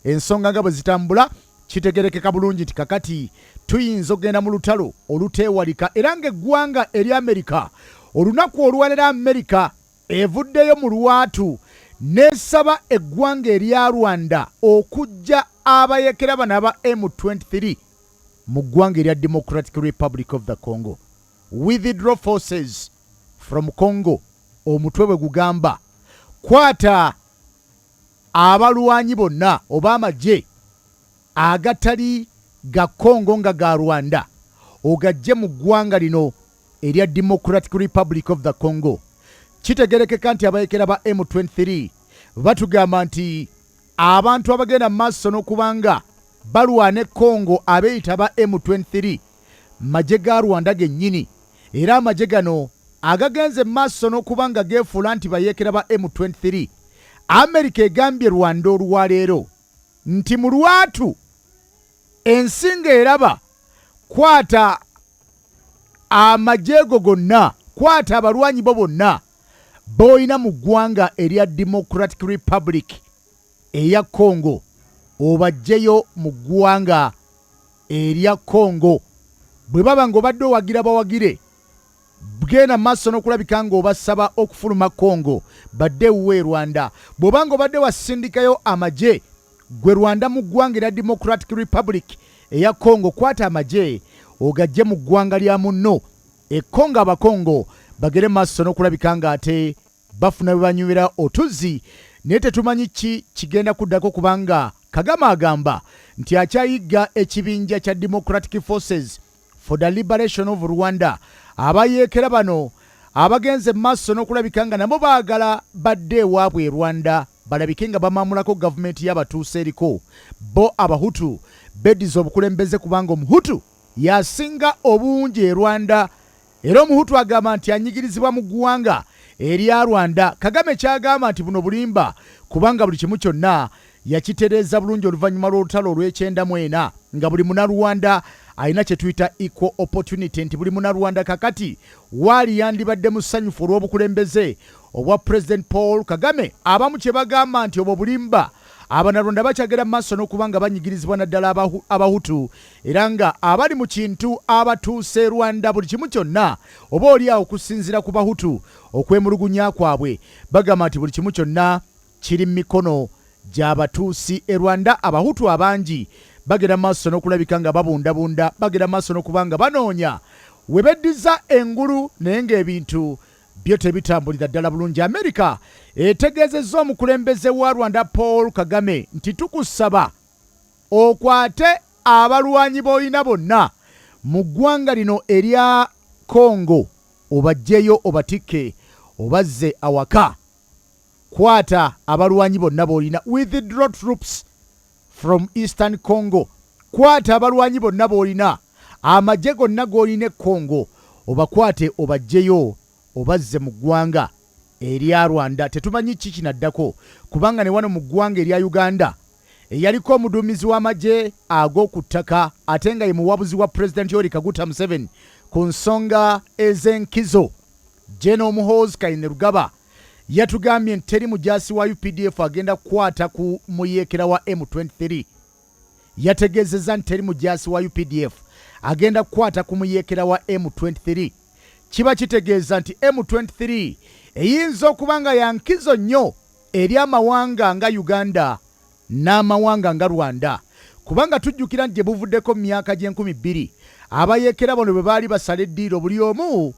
ensonga nga bwe zitambula kitegerekeka bulungi nti kakati tuyinza okgenda mu lutalo oluteewalika era ng'eggwanga eri Amerika olunaku olwalera Amerika evuddeyo mu lwatu n'esaba eggwanga erya Rwanda okujja abayekera bano aba M23 mu ggwanga erya Democratic Republic of the Congo. Withdraw forces from Congo. Omutwe bwe gugamba kwata abalwanyi bonna oba amagye agatali ga Congo nga ga Rwanda ogajje mu ggwanga lino erya Democratic Republic of the Congo. Kitegerekeka nti abayekera ba M23 batugamba nti abantu abagenda mu maaso n'okubanga balwana e Congo abeeyita ba M23 magye ga Rwanda gennyini era amagye gano agagenze maaso n'okubanga geefuula nti bayekera ba M23. Amerika egambye Rwanda olwaleero nti mu lwatu ensinga eraba kwata amajeego gonna kwata abalwanyi bo bonna boyina mu ggwanga erya Democratic Republic eya Congo obajjeyo mu ggwanga erya Congo. Bwe baba ng'obadde owagira bawagire bgenda maaso n'okulabika ng'obasaba okufuluma Congo badde wuwe Rwanda. Bw'obanga obadde wasindikayo amagye gwe Rwanda mu ggwanga erya Democratic Republic eya Congo kwata amagye ogajje mu ggwanga lya munno Congo abakongo bagere maaso n'okulabika ng'ate bafuna bwe banywera otuzi naye tetumanyi ki kigenda kuddako kubanga Kagame agamba nti akyayigga ekibinja kya Democratic Forces for the Liberation of Rwanda. Abayekera bano abagenze maaso n'okulabika nga nabo baagala badde ewaabwe Rwanda balabike nga bamamulako gavumenti y'abatuusa eriko bo abahutu beddiza obukulembeze kubanga omuhutu yasinga obungi e Rwanda era omuhutu agamba nti anyigirizibwa mu ggwanga erya Rwanda. Kagame kyagamba nti buno bulimba kubanga buli kimu kyonna yakitereeza bulungi oluvannyuma lw'olutalo olw'ekyenda nga buli munnarwanda alina kye tuyita equal opportunity nti buli munnarwanda kakati waali yandibadde musanyufu olw'obukulembeze obwa President Paul Kagame. Abamu kye bagamba nti obwo bulimba abanarwanda bakyagera maaso n'okubanga banyigirizibwa naddala abahutu era nga abali mu kintu abatuuse Rwanda buli kimu kyonna oba oliawo okusinziira ku bahutu okwemulugunya kwabwe bagamba nti buli kimu kyonna kiri mu mikono gy'abatuusi e Rwanda. Abahutu abangi bagera maaso n'okulabika nga babundabunda bagera maaso n'okubanga banoonya we beddiza engulu naye ng'ebintu byo tebitambulira ddala bulungi. Amerika etegeezezza omukulembeze wa Rwanda Paul Kagame nti tukusaba okwate abalwanyi b'olina bonna mu ggwanga lino erya Congo obajjeyo obatikke obazze awaka. Kwata abalwanyi bonna b'olina. Withdraw troops from Eastern Congo. Kwata abalwanyi bonna b'olina amagye gonna g'olina e Congo obakwate obajjeyo obazze mu ggwanga erya Rwanda. Tetumanyi ki kinaddako kubanga ne wano mu ggwanga erya Uganda eyaliko omuduumizi w'amagye ag'oku ttaka ate nga ye muwabuzi wa President Yoweri Kaguta Museveni ku nsonga ez'enkizo General Muhoozi Kainerugaba yatugambye nti teri mujaasi wa UPDF agenda kukwata ku muyeekera wa M23. Yategeezezza nti teri mujaasi wa UPDF agenda kukwata ku muyeekera wa M23. Kiba kitegeeza nti M23 eyinza okuba nga yankizo nnyo eri amawanga nga Uganda n'amawanga nga Rwanda kubanga tujjukira nti gye buvuddeko mu myaka gy'e2000 abayeekera bano bwe baali basala eddiiro buli omu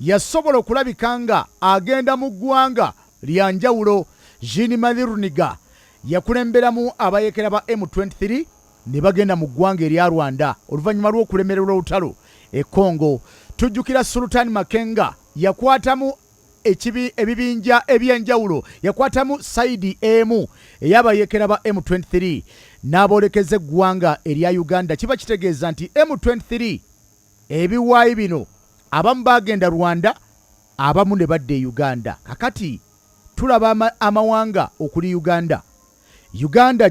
yasobola okulabika nga agenda mu ggwanga lya njawulo. Jean Marie Runiga yakulemberamu abayeekera ba M23 ne bagenda mu ggwanga erya Rwanda oluvannyuma lw'okulemererwa olutalo e Congo. Tujjukira Sultan Makenga yakwatamu ebibinja ebyenjawulo yakwatamu saidi emu ey'abayeekera ba M23 n'aboolekeza eggwanga erya Uganda. Kiba kitegeeza nti M23 ebiwaayi bino abamu bagenda Rwanda abamu ne badde e Uganda. Kakati tulaba amawanga okuli Uganda.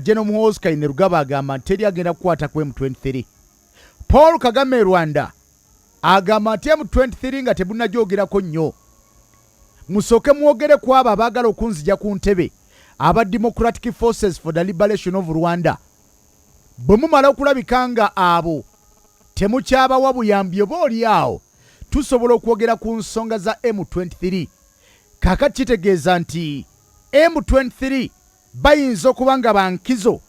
General Muhoozi Kainerugaba agamba nti teri agenda kukwata ku M23. Paul Kagame Rwanda agamba nti M23 nga tebunajoogerako nnyo. Musooke mwogere ku abo abaagala okunzija ku ntebe aba Democratic Forces for the Liberation of Rwanda bwe mumala okulabika nga abo temukyabawa buyambi oba oli awo tusobola okwogera ku nsonga za M23 kakati kitegeeza nti M23 bayinza okuba nga bankizo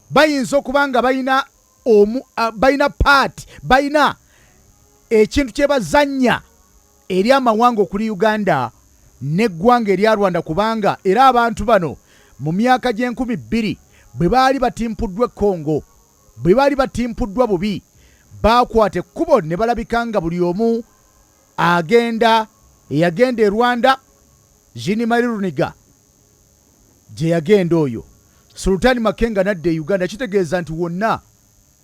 bayinza okuba nga bayina paati bayina ekintu kye bazannya eri amawanga okuli Uganda n'eggwanga erya Rwanda kubanga era abantu bano mu myaka gye2000 bwe baali batimpuddwa Congo bwe baali batimpuddwa bubi bakwata ekkubo ne balabika nga buli omu eyagenda e Rwanda Jean Marie Runiga gye yagenda oyo Sultani Makenga nadde e Uganda kitegeeza nti wonna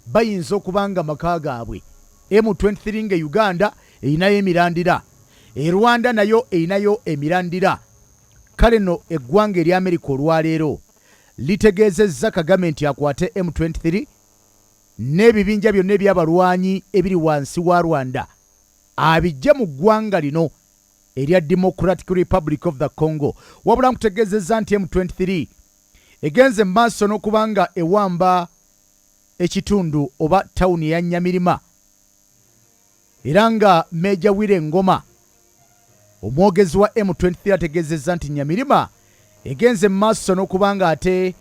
bayinza okubanga maka gaabwe M23 nga Uganda erinayo emirandira e Rwanda nayo erinayo emirandira kale no eggwanga erya Amerika olwaleero litegeezezza Kagame nti akwate M23 n'ebibinja byonna eby'abalwanyi ebiri wansi wa Rwanda abijje mu ggwanga lino erya Democratic Republic of the Congo wabula nkutegeezezza nti M23 egenze maaso n'okubanga ewamba ekitundu oba tawuni ya Nyamirima era nga Meja Wire Ngoma omwogezi wa M23 ategeezezza nti Nyamirima egenze maaso n'okubanga ate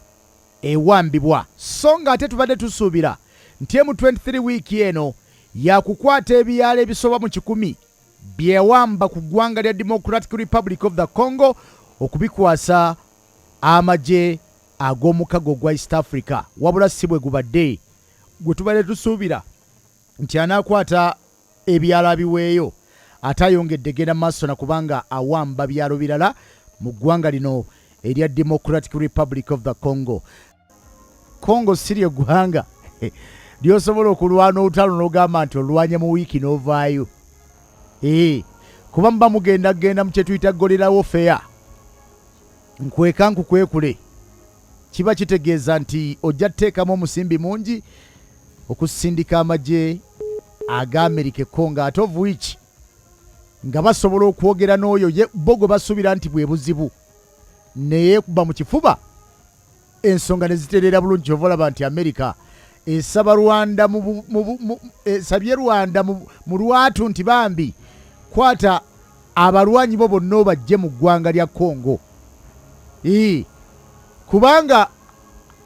ewambibwa so nga ate tubadde tusuubira nti M23 wiiki eno yakukwata ebyalo ebisoba mu 100 byewamba ku ggwanga lya Democratic Republic of the Congo okubikwasa amagye ag'omukago gwa East Africa wabula si bwe gubadde gwe tubadde tusuubira nti anaakwata ebyalo abiweeyo ate ayongedde genda maaso na kubanga awamba byalo birala mu ggwanga lino erya Democratic Republic of the Congo. Congo sirye ggwanga lyosobola okulwana olutalo n'ogamba nti olwanye mu wiiki n'ovaayo kuba muba mugenda mu kye tuyita golerawo feya nkweka nkukwekule kiba kitegeeza nti ojja tuteekamu omusimbi mungi okusindika amagye aga Amerika Congo ate of which nga basobola okwogera n'oyo bo gwe basuubira nti bwe buzibu neyeekuba mu kifuba ensonga ne zitereera bulungi ova olaba nti Amerika esabye Rwanda mu lwatu nti bambi kwata abalwanyi bo bonna obajje mu ggwanga lya Congo kubanga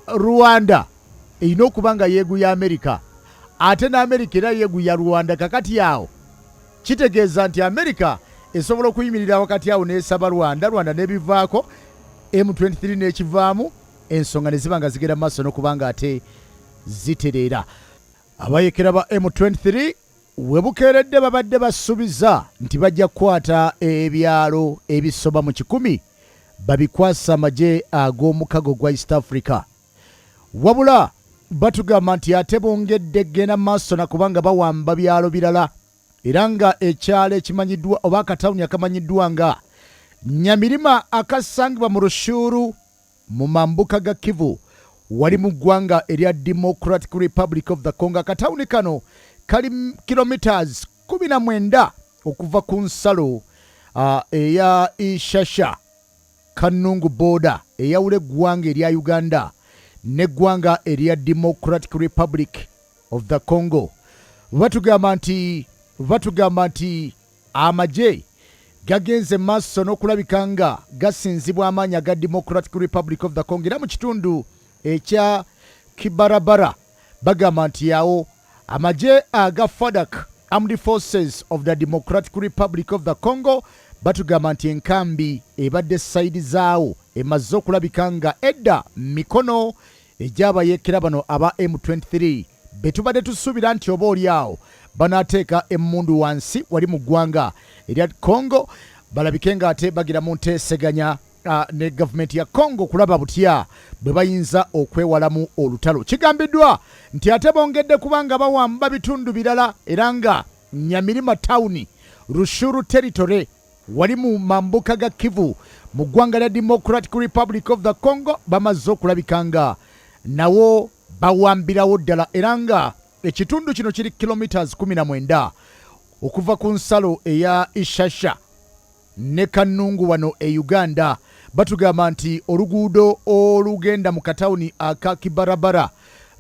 Rwanda erina okuba nga yeeguya Amerika ate n'Amerika era yeeguya Rwanda kakati awo kitegeeza nti Amerika esobola okuyimirira wakati awo n'esaba Rwanda n'ebivaako M23 n'ekivaamu ensonga ne ziba nga zigenda maaso n'okubanga ate zitereera abayekera ba M23 we bukeeredde babadde basuubiza nti bajja kukwata ebyalo ebisoba mu 100 babikwasa amagye ag'omukago gwa East Africa wabula batugamba nti ate bongedde genda maaso na kubanga bawamba byalo birala era nga ekyalo ekimanyiddwa oba akatawuni akamanyiddwa nga Nyamirima akasangibwa mu Rushuru mu mambuka ga Kivu wali mu ggwanga erya Democratic Republic of the Congo. Akatawuni kano kali kilometers 19 okuva ku nsalo eya Ishasha Kanungu border eyawula eggwanga erya Uganda n'eggwanga erya Democratic Republic of the Congo. Batugamba nti amagye gagenze maaso n'okulabika nga gasinzibwa amaanyi aga Democratic Republic of the Congo era mu kitundu ekya Kibarabara bagamba nti yawo amagye aga FADC Armed Forces of the Democratic Republic of the Congo batugamba nti enkambi ebadde saidi zaawo emaze okulabika nga edda mikono egy'abayeekera bano aba M23 betubadde tusuubira nti oba oli awo banaateeka emmundu wansi wali mu ggwanga erya Congo balabike nga ate bagira mu nteeseganya ne gavumenti ya Congo kulaba butya bwe bayinza okwewalamu olutalo. Kigambiddwa nti ate bongedde kubanga bawamba bitundu birala era nga Nyamirima Town Rushuru Territory wali mu mambuka ga Kivu mu ggwanga lya Democratic Republic of the Congo bamaze okulabika nga nawo bawambirawo ddala era nga ekitundu kino kiri kilometers 19 okuva ku nsalo eya Ishasha ne Kanungu wano e Uganda batugamba nti oluguudo olugenda mu katawuni aka Kibarabara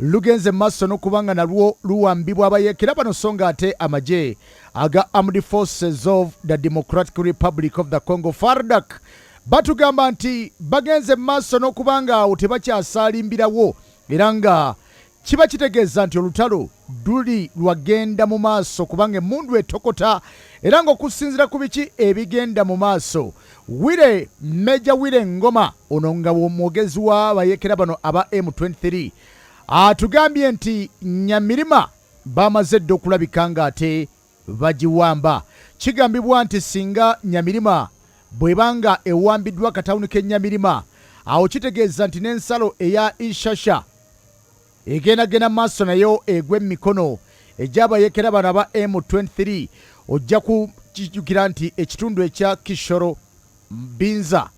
lugenze maaso n'okubanga nalwo luwambibwa abayeekera bano so nga ate amagye aga Armed Forces of the Democratic Republic of the Congo FARDC batugamba nti bagenze maaso n'okubanga awo tebakyasaalimbirawo era nga kiba kitegeeza nti olutalo luli lwagenda mu maaso kubanga emmundu etokota era ng'okusinziira ku biki ebigenda mu maaso. Meja Wire Ngoma ono nga omwogezi w'abayeekera bano aba M23 atugambye nti Nyamirima bamaze dda okulabika nga ate bagiwamba. Kigambibwa nti singa Nyamirima bwebanga ewambiddwa katawuni ke Nyamirima awo kitegeeza nti n'ensalo eya Ishasha egendagenda maaso nayo egwe emikono egy'abayeekera bano aba M23 ojja kukijjukira nti ekitundu ekya Kishoro Binza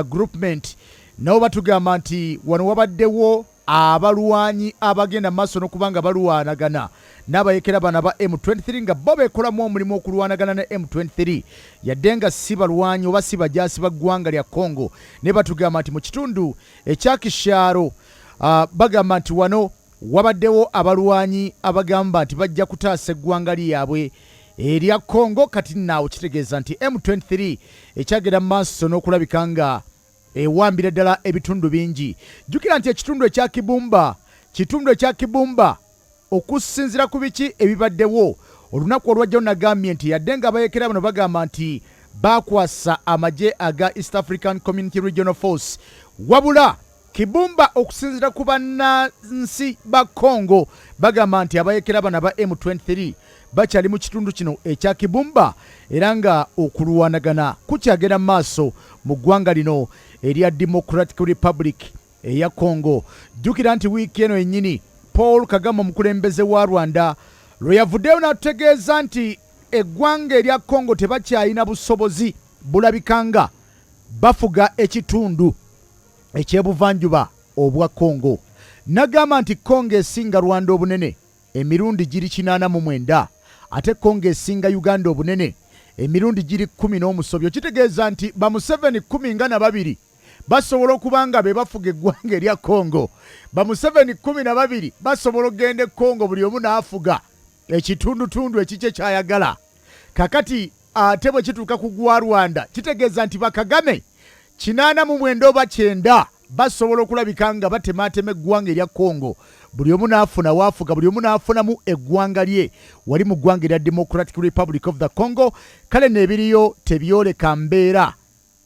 groupment nabo batugamba nti wano wabaddewo abalwanyi abagenda maaso n'okubanga balwanagana n'abayeekera bano aba M23 nga bo beekolamu omulimu okulwanagana ne M23 yadde nga si balwanyi oba si bajaasi ba ggwanga lya Congo ne batugamba nti mu kitundu ekya Kisharo bagamba nti wano wabaddewo abalwanyi abagamba nti bajja kutaasa eggwanga lyabwe erya Congo kati naawo kitegeeza nti M23 ekyagenda mu maaso n'okulabika nga ewambira ddala ebitundu bingi. Jjukira nti ekitundu ekya Kibumba okusinziira ku biki ebibaddewo olunaku olwajjawo nagambye nti yadde nga abayeekera bano bagamba nti bakwasa amagye aga East African Community Regional Force wabula Kibumba okusinziira ku bannansi ba Congo bagamba nti abayeekera bano aba M23 bakyali mu kitundu kino ekya Kibumba era nga okulwanagana kukyagenda mu maaso mu ggwanga lino erya Democratic Republic eya Congo. Jjukira nti wiiki eno yennyini Paul Kagame omukulembeze wa Rwanda lwe yavuddeyo n'atutegeeza nti eggwanga erya Congo tebakyalina busobozi bulabikanga bafuga ekitundu ekyebuvanjuba obwa Congo. Nagamba nti Congo esinga Rwanda obunene emirundi giri 89 ate Congo esinga Uganda obunene emirundi giri 10 kitegeeza nti ba Museveni 12 basobola okubanga be bafuga eggwanga erya Congo. Ba Museveni 12 basobola okugenda Congo buli omu n'afuga ekitundutundu ekikye kyayagala. Kakati ate bwe kituuka ku gwa Rwanda kitegeeza nti bakagame 89 oba 9 basobola okulabika nga batemaatema eggwanga erya Congo buli omu n'afuna waafuga buli omu n'afunamu eggwanga lye wali mu ggwanga erya Democratic Republic of the Congo. Kale n'ebiriyo tebyoleka mbeera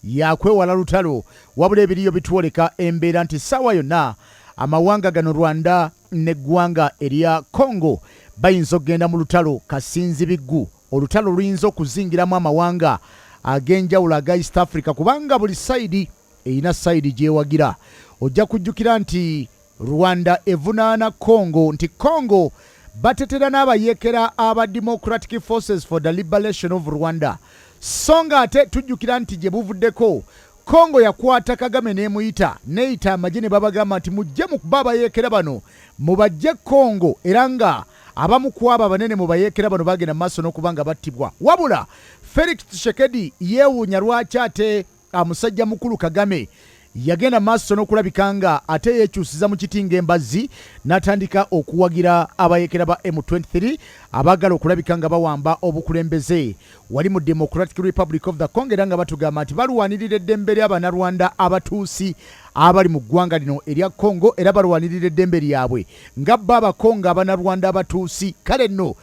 yakwewala lutalo wabula ebiriyo bitwoleka embeera nti ssaawa yonna amawanga gano Rwanda n'eggwanga erya Congo bayinza okugenda mu lutalo kasinzi biggu. Olutalo luyinza okuzingiramu amawanga ag'enjawulo aga East Africa kubanga buli sayidi erina sayidi gyewagira. Ojja kujjukira nti Rwanda evunaana Congo nti Congo batetera n'abayeekera aba Democratic Forces for the Liberation of Rwanda so nga ate tujjukira nti gye buvuddeko Congo yakwata Kagame n'emuyita neeyita amagye ne babagamba nti mujje mukuba abayeekera bano mubajje Congo era nga abamu ku abo abanene mu bayeekera bano bagenda maaso n'okubanga battibwa. Wabula Felix Tshisekedi yeewuunya lwaki ate musajja mukulu Kagame yagenda maaso n'okulabika nga ate yeekyusiza mu kitinga embazzi n'atandika okuwagira abayeekera ba M23 abaagala okulabika nga bawamba obukulembeze wali mu Democratic Republic of the Congo era nga batugamba nti balwanirira eddembe ly'Abannarwanda abatuusi abali mu ggwanga lino erya Congo era balwanirira eddembe lyabwe nga bo Abakongo Abannarwanda abatuusi. Kale nno